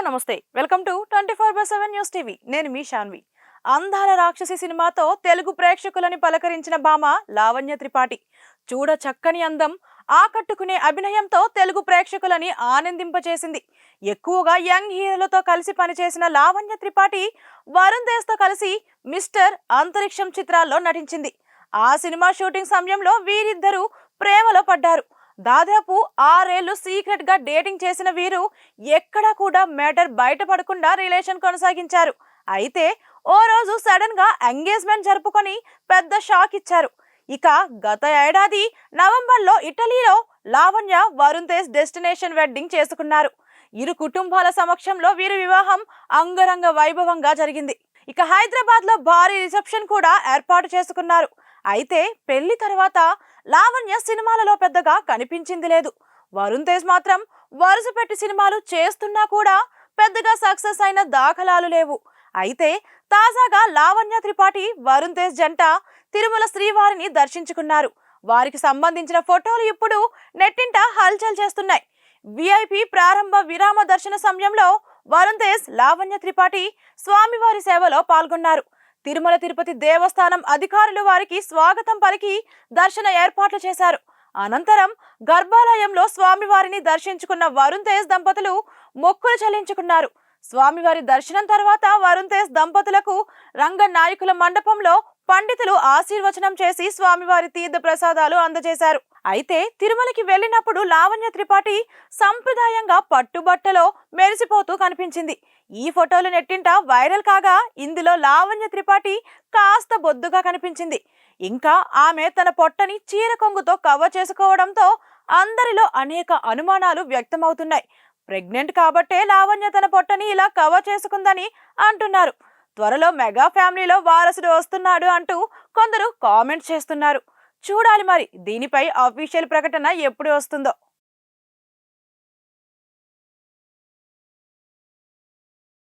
నమస్తే welcome to 24/7 news TV నేను మీ శాన్వి అందాల రాక్షసి సినిమాతో తెలుగు ప్రేక్షకులని పలకరించిన భామ లావణ్య త్రిపాఠి చూడ చక్కని అందం ఆకట్టుకునే అభినయంతో తెలుగు ప్రేక్షకులని ఆనందింపచేసింది ఎక్కువగా యంగ్ హీరోలతో కలిసి పనిచేసిన లావణ్య త్రిపాఠి వరుణ్ తేజ్ తో కలిసి మిస్టర్ అంతరిక్షం చిత్రాల్లో నటించింది ఆ సినిమా షూటింగ్ సమయంలో వీరిద్దరూ ప్రేమలో పడ్డారు దాదాపు 6 ఏళ్లు సీక్రెట్ గా డేటింగ్ చేసిన వీరు ఎక్కడా కూడా మ్యాటర్ బయటపడకుండా రిలేషన్ కొనసాగించారు అయితే ఓ రోజు సడన్ గా ఎంగేజ్మెంట్ జరుపుకొని పెద్ద షాక్ ఇచ్చారు ఇక గత ఏడాది నవంబర్లో ఇటలీలో లావణ్య వరుణ్ తేజ్ డెస్టినేషన్ వెడ్డింగ్ చేసుకున్నారు ఇరు కుటుంబాల సమక్షంలో వీరి వివాహం అంగరంగ వైభవంగా జరిగింది ఇక హైదరాబాద్ లో భారీ రిసెప్షన్ కూడా ఏర్పాటు చేసుకున్నారు అయితే పెళ్లి తర్వాత లావణ్య సినిమాలలో పెద్దగా కనిపించింది లేదు వరుణ్ తేజ్ మాత్రం వరుస పెట్టి సినిమాలు చేస్తున్నా కూడా పెద్దగా సక్సెస్ అయిన దాఖలాలు లేవు అయితే తాజాగా లావణ్య త్రిపాఠి వరుణ్ తేజ్ జంట తిరుమల శ్రీవారిని దర్శించుకున్నారు వారికి సంబంధించిన ఫోటోలు ఇప్పుడు నెట్టింట హల్చల్ చేస్తున్నాయి విఐపి ప్రారంభ విరామ దర్శన సమయంలో వరుణ్ తేజ్ లావణ్య త్రిపాఠి స్వామివారి సేవలో పాల్గొన్నారు తిరుమల తిరుపతి దేవస్థానం అధికారులు వారికి స్వాగతం పలికి దర్శన ఏర్పాట్లు చేశారు అనంతరం గర్భాలయంలో స్వామివారిని దర్శించుకున్న వరుణ్ తేజ్ దంపతులు మొక్కులు చెల్లించుకున్నారు స్వామివారి దర్శనం తర్వాత వరుణ్ తేజ్ దంపతులకు రంగనాయకుల మండపంలో పండితులు ఆశీర్వచనం చేసి స్వామివారి తీర్థ ప్రసాదాలు అందజేశారు అయితే తిరుమలకి వెళ్ళినప్పుడు లావణ్య త్రిపాఠి సంప్రదాయంగా పట్టుబట్టలో మెరిసిపోతూ కనిపించింది ఈ ఫోటోలు నెట్టింట వైరల్ కాగా ఇందులో లావణ్య త్రిపాఠి కాస్త బొద్దుగా కనిపించింది ఇంకా ఆమె తన పొట్టని చీర కొంగుతో కవర్ చేసుకోవడంతో అందరిలో అనేక అనుమానాలు వ్యక్తమవుతున్నాయి ప్రెగ్నెంట్ కాబట్టే లావణ్య తన పొట్టని ఇలా కవర్ చేసుకుందని అంటున్నారు త్వరలో మెగా ఫ్యామిలీలో వారసుడు వస్తున్నాడు అంటూ కొందరు కామెంట్ చేస్తున్నారు చూడాలి మరి దీనిపై అఫీషియల్ ప్రకటన ఎప్పుడు వస్తుందో